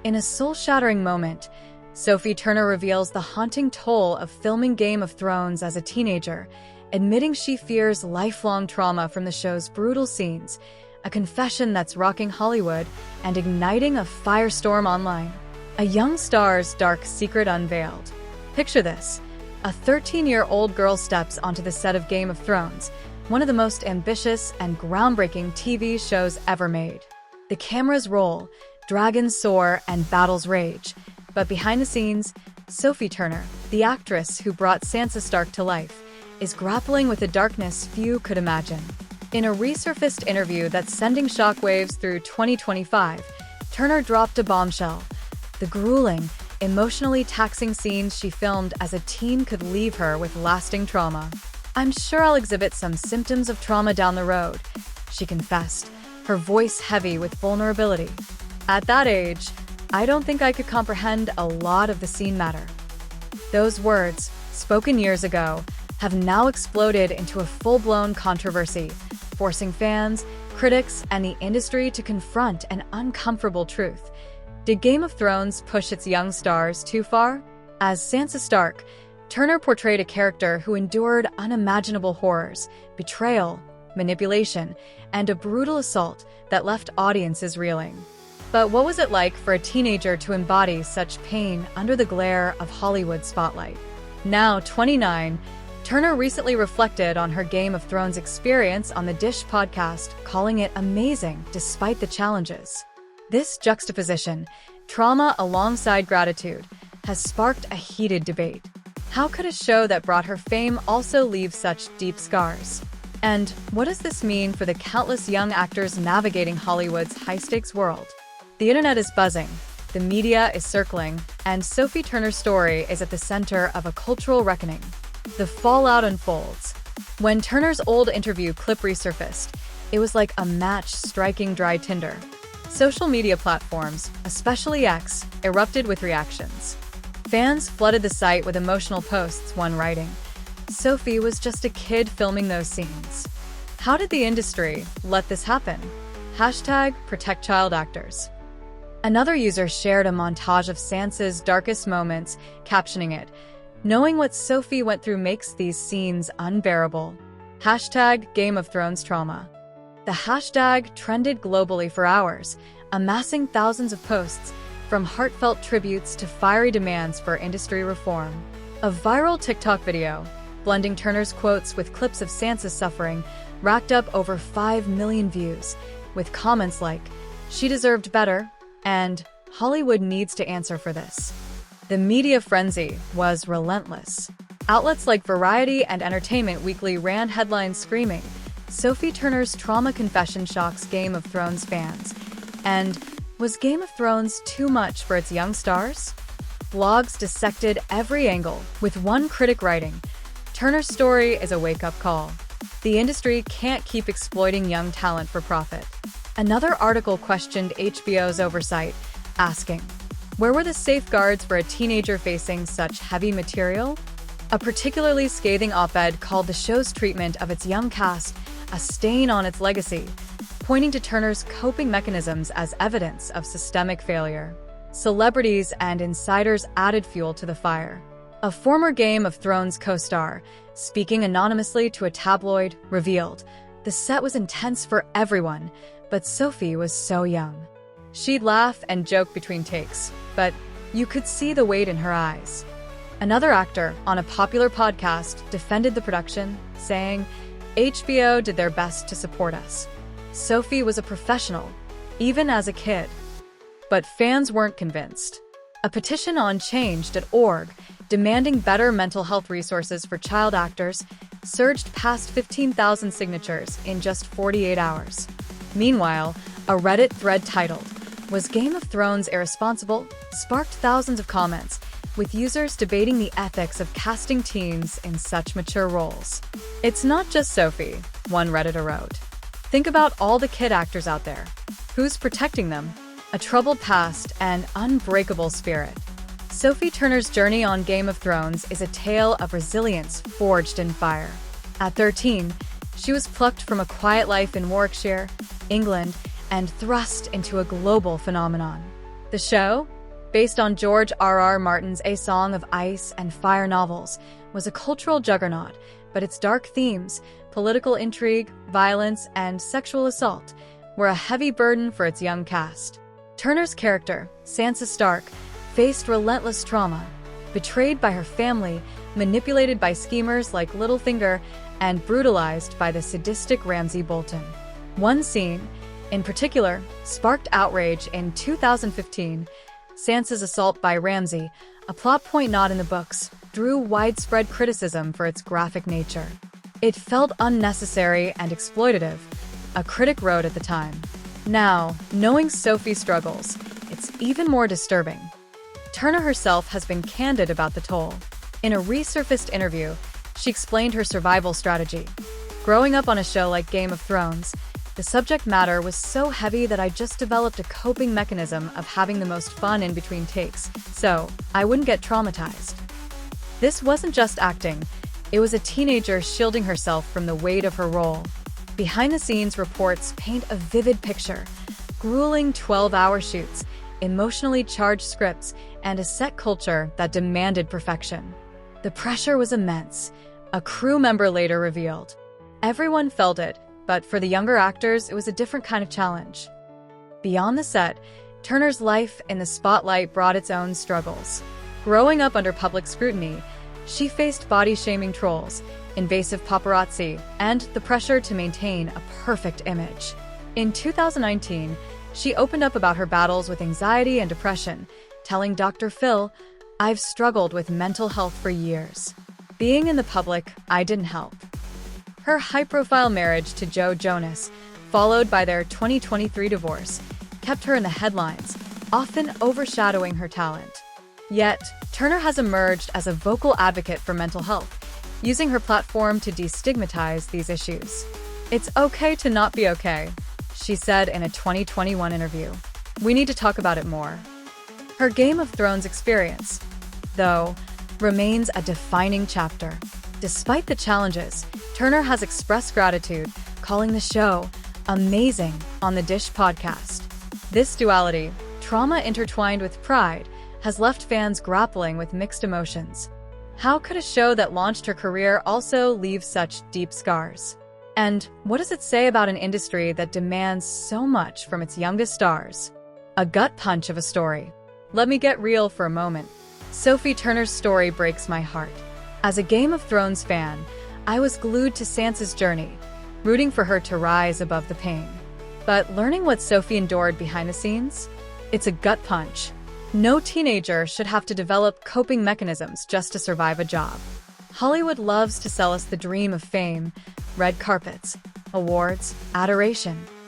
In a soul-shattering moment, Sophie Turner reveals the haunting toll of filming Game of Thrones as a teenager, admitting she fears lifelong trauma from the show's brutal scenes, a confession that's rocking Hollywood and igniting a firestorm online. A young star's dark secret unveiled. Picture this. A 13-year-old girl steps onto the set of Game of Thrones, one of the most ambitious and groundbreaking TV shows ever made. The cameras roll, dragons soar, and battles rage. But behind the scenes, Sophie Turner, the actress who brought Sansa Stark to life, is grappling with a darkness few could imagine. In a resurfaced interview that's sending shockwaves through 2025, Turner dropped a bombshell. The grueling, emotionally taxing scenes she filmed as a teen could leave her with lasting trauma. "I'm sure I'll exhibit some symptoms of trauma down the road," she confessed, her voice heavy with vulnerability. "At that age, I don't think I could comprehend a lot of the scene matter." Those words, spoken years ago, have now exploded into a full-blown controversy, forcing fans, critics, and the industry to confront an uncomfortable truth. Did Game of Thrones push its young stars too far? As Sansa Stark, Turner portrayed a character who endured unimaginable horrors, betrayal, manipulation, and a brutal assault that left audiences reeling. But what was it like for a teenager to embody such pain under the glare of Hollywood's spotlight? Now 29, Turner recently reflected on her Game of Thrones experience on the Dish podcast, calling it amazing despite the challenges. This juxtaposition, trauma alongside gratitude, has sparked a heated debate. How could a show that brought her fame also leave such deep scars? And what does this mean for the countless young actors navigating Hollywood's high-stakes world? The internet is buzzing, the media is circling, and Sophie Turner's story is at the center of a cultural reckoning. The fallout unfolds. When Turner's old interview clip resurfaced, it was like a match striking dry tinder. Social media platforms, especially X, erupted with reactions. Fans flooded the site with emotional posts, one writing, "Sophie was just a kid filming those scenes. How did the industry let this happen? #protect child actors." Another user shared a montage of Sansa's darkest moments, captioning it, "Knowing what Sophie went through makes these scenes unbearable. #Game of Thrones trauma." The hashtag trended globally for hours, amassing thousands of posts, from heartfelt tributes to fiery demands for industry reform. A viral TikTok video, blending Turner's quotes with clips of Sansa's suffering, racked up over 5 million views, with comments like, "She deserved better," and "Hollywood needs to answer for this." The media frenzy was relentless. Outlets like Variety and Entertainment Weekly ran headlines screaming, "Sophie Turner's trauma confession shocks Game of Thrones fans," and "Was Game of Thrones too much for its young stars?" Blogs dissected every angle, with one critic writing, "Turner's story is a wake-up call. The industry can't keep exploiting young talent for profit." Another article questioned HBO's oversight, asking, "Where were the safeguards for a teenager facing such heavy material?" A particularly scathing op-ed called the show's treatment of its young cast a stain on its legacy, pointing to Turner's coping mechanisms as evidence of systemic failure. Celebrities and insiders added fuel to the fire. A former Game of Thrones co-star, speaking anonymously to a tabloid, revealed, "The set was intense for everyone, but Sophie was so young. She'd laugh and joke between takes, but you could see the weight in her eyes." Another actor on a popular podcast defended the production, saying, "HBO did their best to support us. Sophie was a professional, even as a kid." But fans weren't convinced. A petition on change.org, demanding better mental health resources for child actors, surged past 15,000 signatures in just 48 hours. Meanwhile, a Reddit thread titled, "Was Game of Thrones irresponsible?" sparked thousands of comments, with users debating the ethics of casting teens in such mature roles. "It's not just Sophie," one Redditor wrote. "Think about all the kid actors out there. Who's protecting them? A troubled past and unbreakable spirit." Sophie Turner's journey on Game of Thrones is a tale of resilience forged in fire. At 13, she was plucked from a quiet life in Warwickshire, England, and thrust into a global phenomenon. The show, based on George R.R. Martin's A Song of Ice and Fire novels, was a cultural juggernaut, but its dark themes, political intrigue, violence, and sexual assault, were a heavy burden for its young cast. Turner's character, Sansa Stark, faced relentless trauma, betrayed by her family, manipulated by schemers like Littlefinger, and brutalized by the sadistic Ramsay Bolton. One scene, in particular, sparked outrage in 2015. Sansa's assault by Ramsay, a plot point not in the books, drew widespread criticism for its graphic nature. It felt unnecessary and exploitative, a critic wrote at the time. Now, knowing Sophie's struggles, it's even more disturbing. Turner herself has been candid about the toll. In a resurfaced interview, she explained her survival strategy. Growing up on a show like Game of Thrones, the subject matter was so heavy that I just developed a coping mechanism of having the most fun in between takes, so I wouldn't get traumatized. This wasn't just acting, it was a teenager shielding herself from the weight of her role. Behind-the-scenes reports paint a vivid picture: grueling 12-hour shoots, emotionally charged scripts, and a set culture that demanded perfection. The pressure was immense, a crew member later revealed. Everyone felt it, but for the younger actors, it was a different kind of challenge. Beyond the set, Turner's life in the spotlight brought its own struggles. Growing up under public scrutiny, she faced body-shaming trolls, invasive paparazzi, and the pressure to maintain a perfect image. In 2019, she opened up about her battles with anxiety and depression, telling Dr. Phil, "I've struggled with mental health for years. Being in the public, I didn't help." Her high-profile marriage to Joe Jonas, followed by their 2023 divorce, kept her in the headlines, often overshadowing her talent. Yet, Turner has emerged as a vocal advocate for mental health, using her platform to destigmatize these issues. "It's okay to not be okay," she said in a 2021 interview. "We need to talk about it more." Her Game of Thrones experience, though, remains a defining chapter. Despite the challenges, Turner has expressed gratitude, calling the show amazing on the Dish podcast. This duality, trauma intertwined with pride, has left fans grappling with mixed emotions. How could a show that launched her career also leave such deep scars? And what does it say about an industry that demands so much from its youngest stars? A gut punch of a story. Let me get real for a moment. Sophie Turner's story breaks my heart. As a Game of Thrones fan, I was glued to Sansa's journey, rooting for her to rise above the pain. But learning what Sophie endured behind the scenes? It's a gut punch. No teenager should have to develop coping mechanisms just to survive a job. Hollywood loves to sell us the dream of fame, red carpets, awards, adoration.